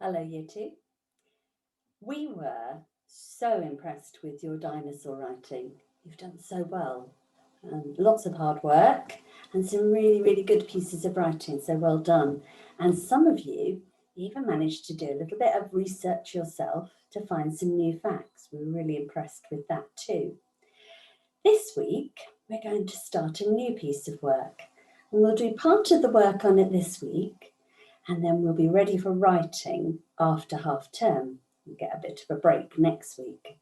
Hello, you two. We were so impressed with your dinosaur writing. You've done so well. Lots of hard work and some really, really good pieces of writing, so well done. And some of you even managed to do a little bit of research yourself to find some new facts. We were really impressed with that too. This week, we're going to start a new piece of work, and we'll do part of the work on it this week, and then we'll be ready for writing after half term. We'll get a bit of a break next week.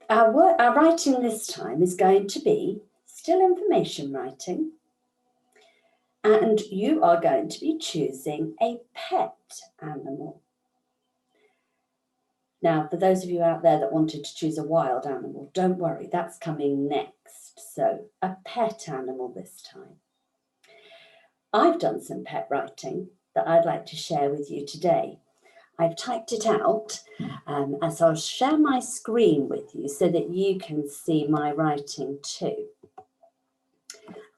Our writing this time is going to be still information writing, and you are going to be choosing a pet animal. Now, for those of you out there that wanted to choose a wild animal, don't worry, that's coming next. So, a pet animal this time. I've done some pet writing that I'd like to share with you today. I've typed it out, and so I'll share my screen with you so that you can see my writing too.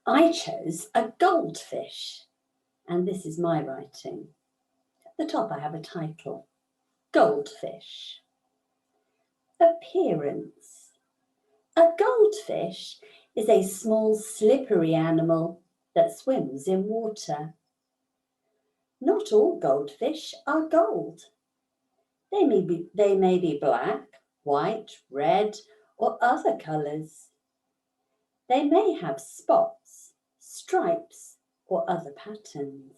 I chose a goldfish, and this is my writing. At the top I have a title, Goldfish. Appearance. A goldfish is a small slippery animal that swims in water. Not all goldfish are gold. They may be black, white, red, or other colours. They may have spots, stripes, or other patterns.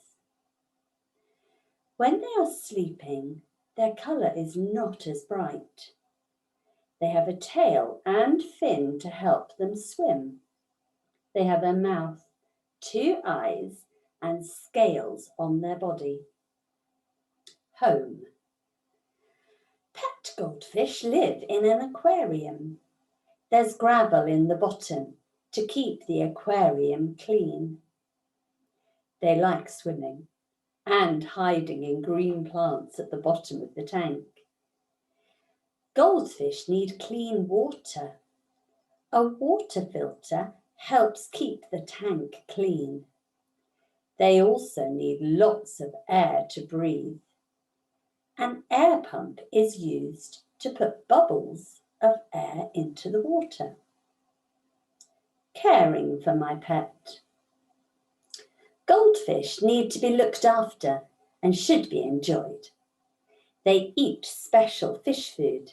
When they are sleeping, their colour is not as bright. They have a tail and fin to help them swim. They have a mouth, 2 eyes, and scales on their body. Home. Pet goldfish live in an aquarium. There's gravel in the bottom to keep the aquarium clean. They like swimming and hiding in green plants at the bottom of the tank. Goldfish need clean water. A water filter helps keep the tank clean. They also need lots of air to breathe. An air pump is used to put bubbles of air into the water. Caring for my pet. Goldfish need to be looked after and should be enjoyed. They eat special fish food.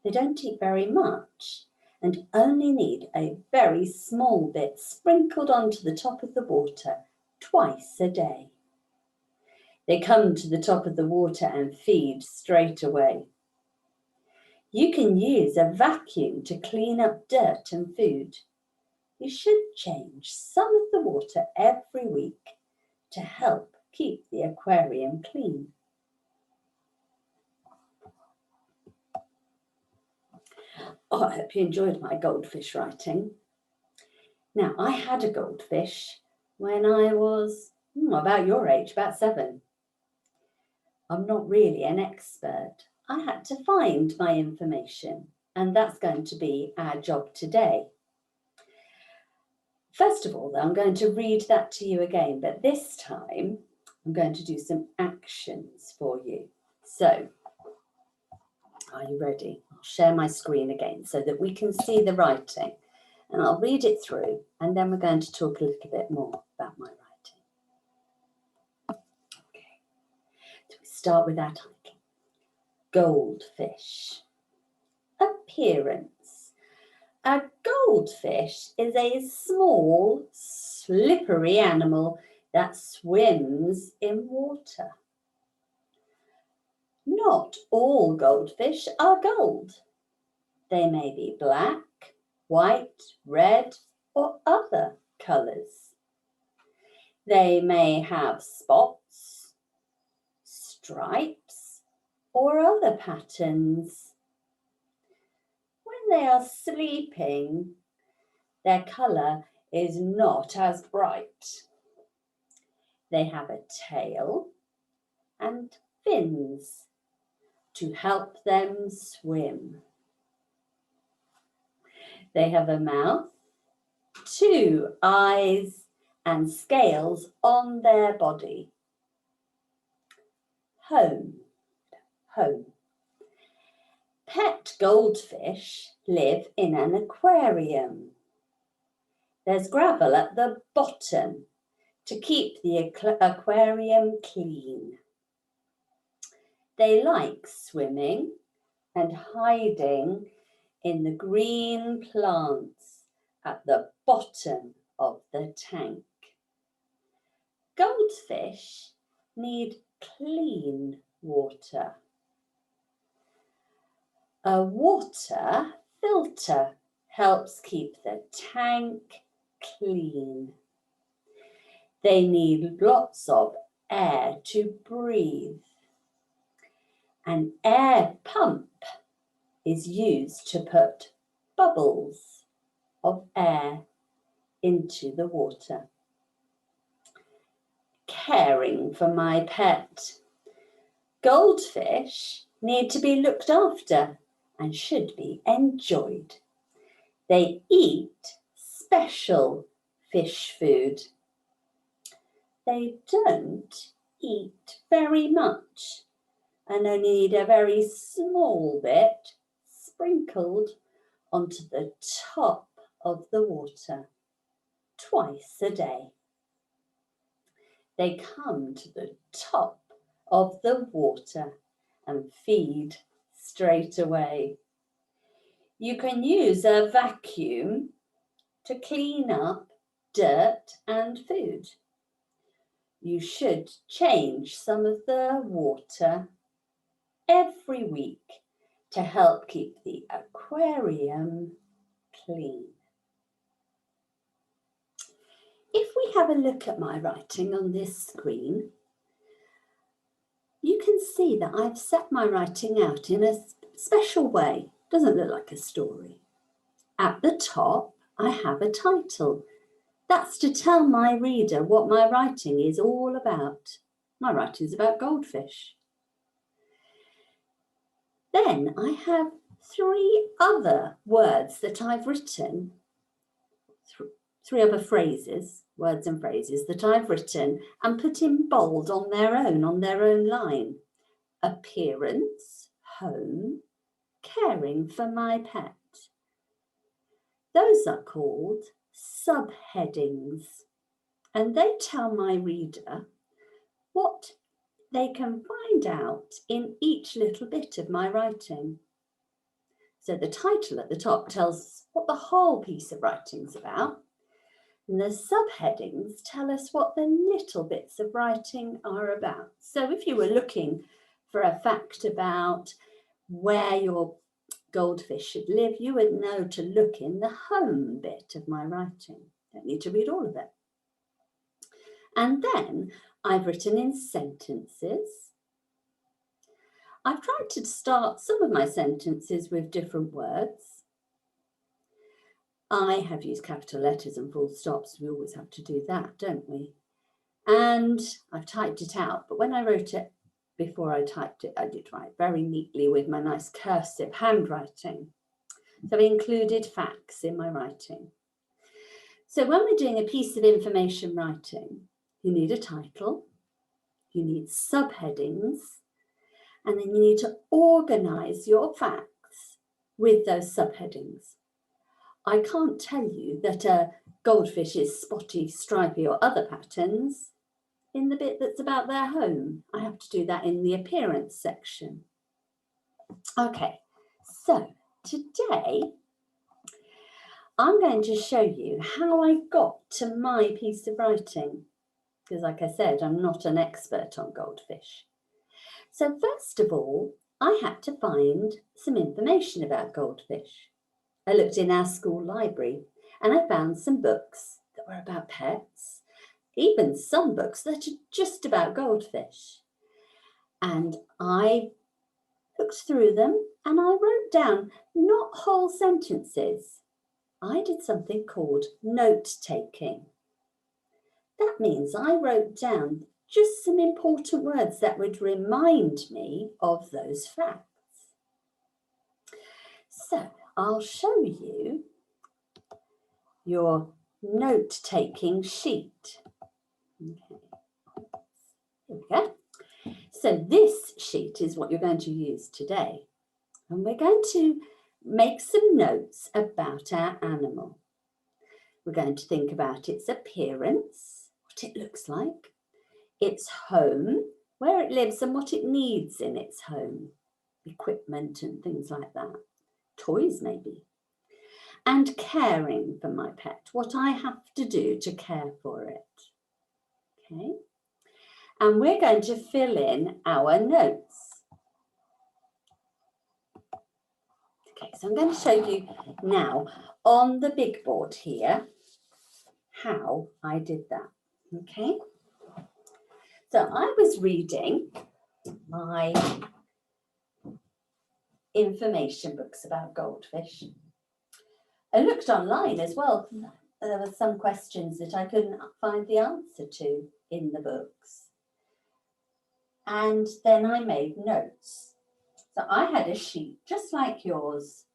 They don't eat very much and only need a very small bit sprinkled onto the top of the water twice a day. They come to the top of the water and feed straight away. You can use a vacuum to clean up dirt and food. You should change some of the water every week to help keep the aquarium clean. Oh, I hope you enjoyed my goldfish writing. Now, I had a goldfish when I was about your age, about 7. I'm not really an expert. I had to find my information, and that's going to be our job today. First of all, I'm going to read that to you again, but this time I'm going to do some actions for you. So, are you ready? I'll share my screen again so that we can see the writing, and I'll read it through, and then we're going to talk a little bit more about my writing. Okay, so we start with our title. Goldfish. Appearance. A goldfish is a small, slippery animal that swims in water. Not all goldfish are gold. They may be black, white, red, or other colours. They may have spots, stripes, or other patterns. When they are sleeping, their colour is not as bright. They have a tail and fins to help them swim. They have a mouth, 2 eyes, and scales on their body. home, home. Pet goldfish live in an aquarium. There's gravel at the bottom to keep the aquarium clean. They like swimming and hiding in the green plants at the bottom of the tank. Goldfish need clean water. A water filter helps keep the tank clean. They need lots of air to breathe. An air pump is used to put bubbles of air into the water. Caring for my pet. Goldfish need to be looked after and should be enjoyed. They eat special fish food. They don't eat very much and only need a very small bit sprinkled onto the top of the water twice a day. They come to the top of the water and feed straight away. You can use a vacuum to clean up dirt and food. You should change some of the water every week to help keep the aquarium clean. If we have a look at my writing on this screen, you can see that I've set my writing out in a special way. Doesn't look like a story. At the top, I have a title. That's to tell my reader what my writing is all about. My writing is about goldfish. Then I have 3 other words that I've written, 3 other phrases, words and phrases that I've written and put in bold on their own line. Appearance, home, caring for my pet. Those are called subheadings, and they tell my reader what they can find out in each little bit of my writing. So the title at the top tells what the whole piece of writing's about, and the subheadings tell us what the little bits of writing are about. So if you were looking for a fact about where your goldfish should live, you would know to look in the home bit of my writing. Don't need to read all of it. And then I've written in sentences. I've tried to start some of my sentences with different words. I have used capital letters and full stops. We always have to do that, don't we? And I've typed it out, but when I wrote it, before I typed it, I did write very neatly with my nice cursive handwriting. So I included facts in my writing. So when we're doing a piece of information writing, you need a title, you need subheadings, and then you need to organise your facts with those subheadings. I can't tell you that a goldfish is spotty, stripy or other patterns in the bit that's about their home. I have to do that in the appearance section. Okay, so today I'm going to show you how I got to my piece of writing, because like I said, I'm not an expert on goldfish. So first of all, I had to find some information about goldfish. I looked in our school library and I found some books that were about pets, even some books that are just about goldfish. And I looked through them and I wrote down not whole sentences. I did something called note-taking. That means I wrote down just some important words that would remind me of those facts. So I'll show you your note-taking sheet. Okay. Here we go. So this sheet is what you're going to use today. And we're going to make some notes about our animal. We're going to think about its appearance, what it looks like, its home, where it lives and what it needs in its home, equipment and things like that, toys maybe, and caring for my pet, what I have to do to care for it. Okay, and we're going to fill in our notes. Okay, so I'm going to show you now on the big board here how I did that. Okay, so I was reading my information books about goldfish. I looked online as well. There were some questions that I couldn't find the answer to in the books. And then I made notes. So I had a sheet just like yours,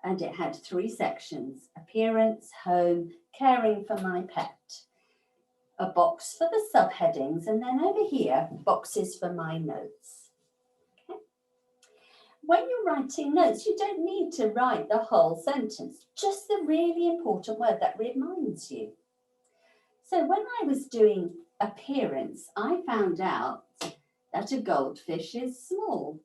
and it had 3 sections: appearance, home, caring for my pet, a box for the subheadings, and then over here, boxes for my notes. Okay. When you're writing notes, you don't need to write the whole sentence, just the really important word that reminds you. So when I was doing appearance, I found out that a goldfish is small.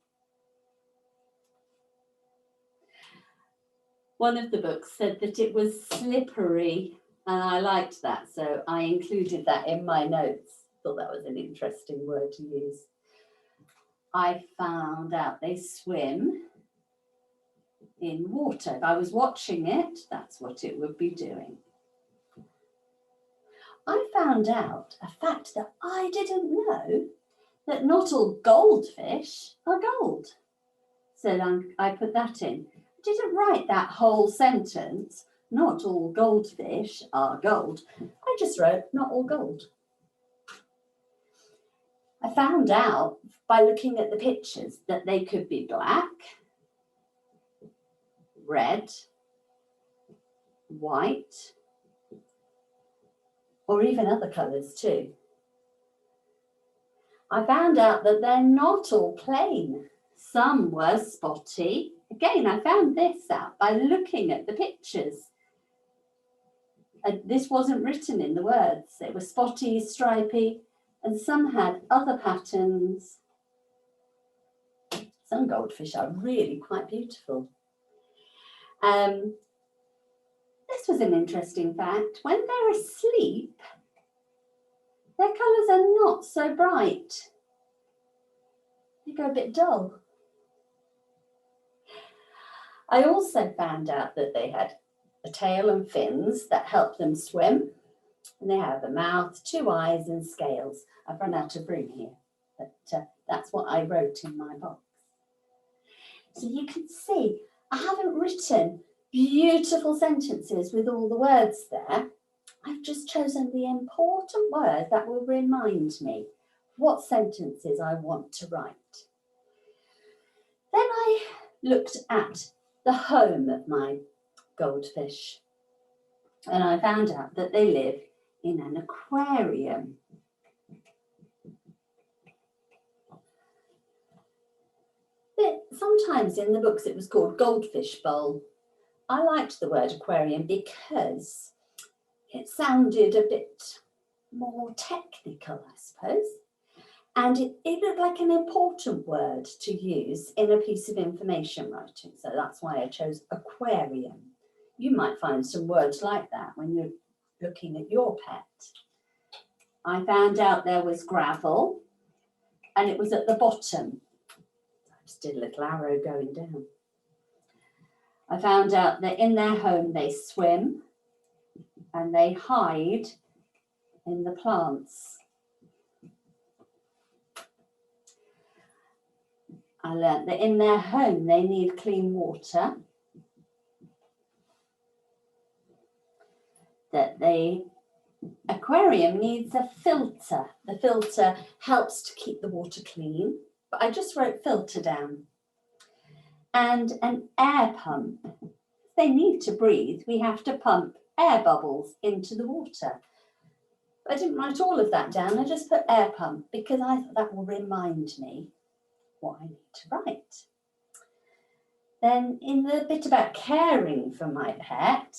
One of the books said that it was slippery, and I liked that, so I included that in my notes. Thought that was an interesting word to use. I found out they swim in water. If I was watching it, that's what it would be doing. I found out a fact that I didn't know, that not all goldfish are gold. So I put that in. I didn't write that whole sentence, not all goldfish are gold. I just wrote not all gold. I found out by looking at the pictures that they could be black, red, white, or even other colours too. I found out that they're not all plain. Some were spotty. Again, I found this out by looking at the pictures. This wasn't written in the words. They were spotty, stripy, and some had other patterns. Some goldfish are really quite beautiful. This was an interesting fact. When they're asleep, their colours are not so bright. They go a bit dull. I also found out that they had a tail and fins that help them swim. And they have a mouth, 2 eyes and scales. I've run out of room here, but that's what I wrote in my box. So you can see I haven't written beautiful sentences with all the words there. I've just chosen the important word that will remind me what sentences I want to write. Then I looked at the home of my goldfish, and I found out that they live in an aquarium. Sometimes in the books it was called goldfish bowl. I liked the word aquarium because it sounded a bit more technical, I suppose. And it looked like an important word to use in a piece of information writing. So that's why I chose aquarium. You might find some words like that when you're looking at your pet. I found out there was gravel, and it was at the bottom. I just did a little arrow going down. I found out that in their home they swim and they hide in the plants. I learnt that in their home they need clean water, that the aquarium needs a filter. The filter helps to keep the water clean, but I just wrote filter down. And an air pump. If they need to breathe, we have to pump air bubbles into the water. I didn't write all of that down. I just put air pump because I thought that will remind me what I need to write. Then in the bit about caring for my pet,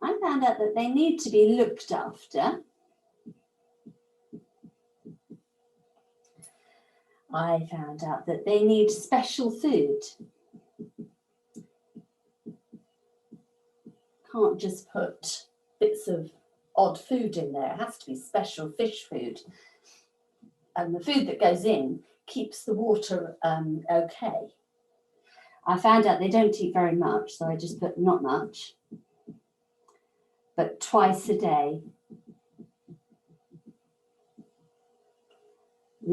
I found out that they need to be looked after. I found out that they need special food. Can't just put bits of odd food in there. It has to be special fish food. And the food that goes in keeps the water okay. I found out they don't eat very much, so I just put not much, but twice a day. A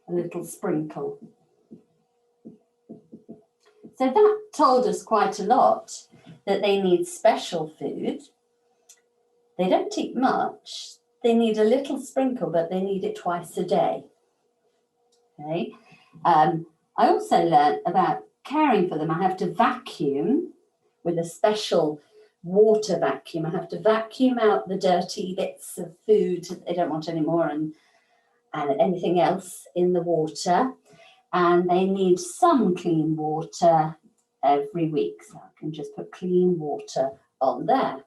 little sprinkle. So that told us quite a lot, that they need special food. They don't eat much. They need a little sprinkle, but they need it twice a day. Okay. I also learned about caring for them. I have to vacuum with a special water vacuum. I have to vacuum out the dirty bits of food that they don't want anymore and anything else in the water. And they need some clean water every week. So I can just put clean water on there.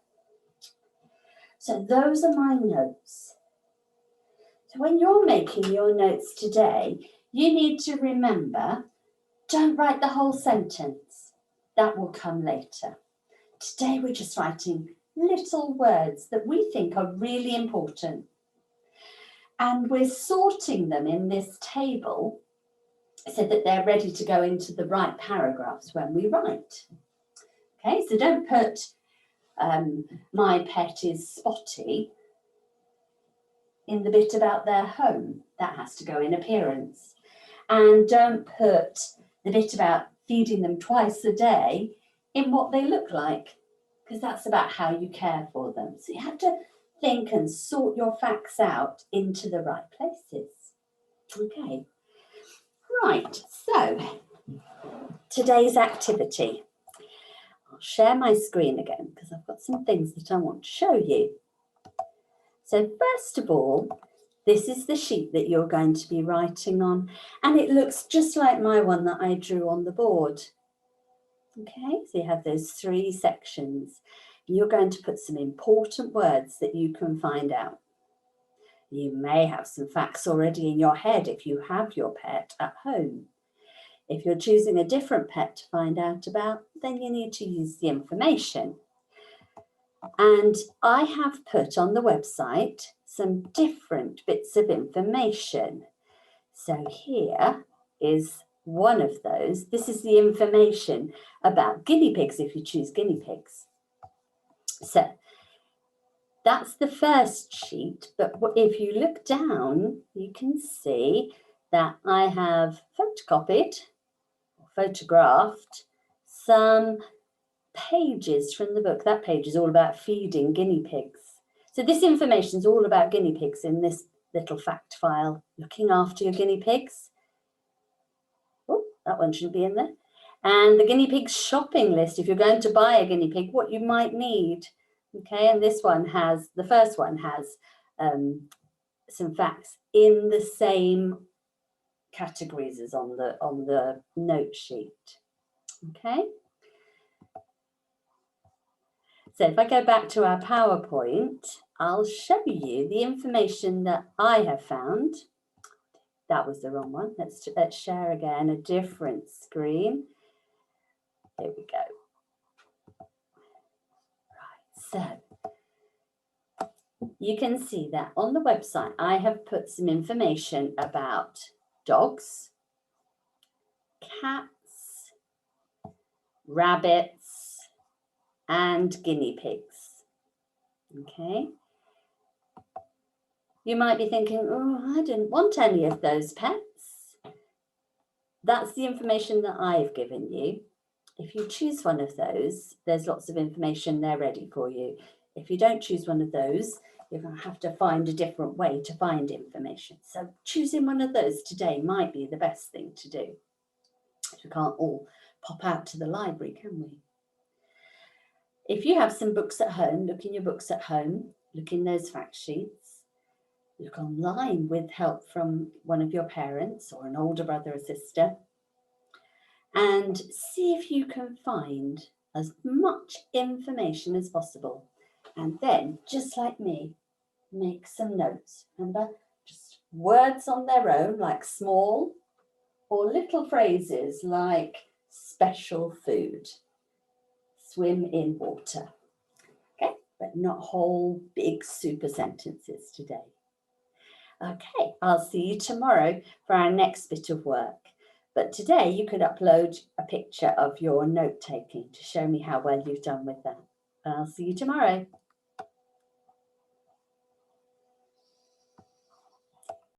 So those are my notes. So when you're making your notes today, you need to remember, don't write the whole sentence. That will come later. Today we're just writing little words that we think are really important. And we're sorting them in this table so that they're ready to go into the right paragraphs when we write. Okay, so don't put my pet is spotty in the bit about their home. That has to go in appearance. And don't put the bit about feeding them twice a day in what they look like, because that's about how you care for them. So you have to think and sort your facts out into the right places. Okay, right, so today's activity. I'll share my screen again because I've got some things that I want to show you. So first of all, this is the sheet that you're going to be writing on, and it looks just like my one that I drew on the board. Okay, so you have those 3 sections. You're going to put some important words that you can find out. You may have some facts already in your head if you have your pet at home. If you're choosing a different pet to find out about, then you need to use the information. And I have put on the website some different bits of information. So here is one of those. This is the information about guinea pigs if you choose guinea pigs. So that's the first sheet, but if you look down, you can see that I have photocopied, photographed some pages from the book. That page is all about feeding guinea pigs. So this information is all about guinea pigs in this little fact file, looking after your guinea pigs. Oh, that one shouldn't be in there. And the guinea pig shopping list, if you're going to buy a guinea pig, what you might need. Okay, and this one has, the first one has some facts in the same categories as on the note sheet. Okay. So if I go back to our PowerPoint, I'll show you the information that I have found. That was the wrong one. Let's share again a different screen. Here we go. Right, so you can see that on the website, I have put some information about dogs, cats, rabbits, and guinea pigs. Okay. You might be thinking, oh, I didn't want any of those pets. That's the information that I've given you. If you choose one of those, there's lots of information there ready for you. If you don't choose one of those, you're going to have to find a different way to find information. So choosing one of those today might be the best thing to do. We can't all pop out to the library, can we? If you have some books at home, look in your books at home. look in those fact sheets, look online with help from one of your parents or an older brother or sister, and see if you can find as much information as possible. And then, just like me, make some notes. Remember, just words on their own, like small, or little phrases like special food, swim in water. Okay, but not whole big super sentences today. Okay, I'll see you tomorrow for our next bit of work. But today you could upload a picture of your note taking to show me how well you've done with that. And I'll see you tomorrow.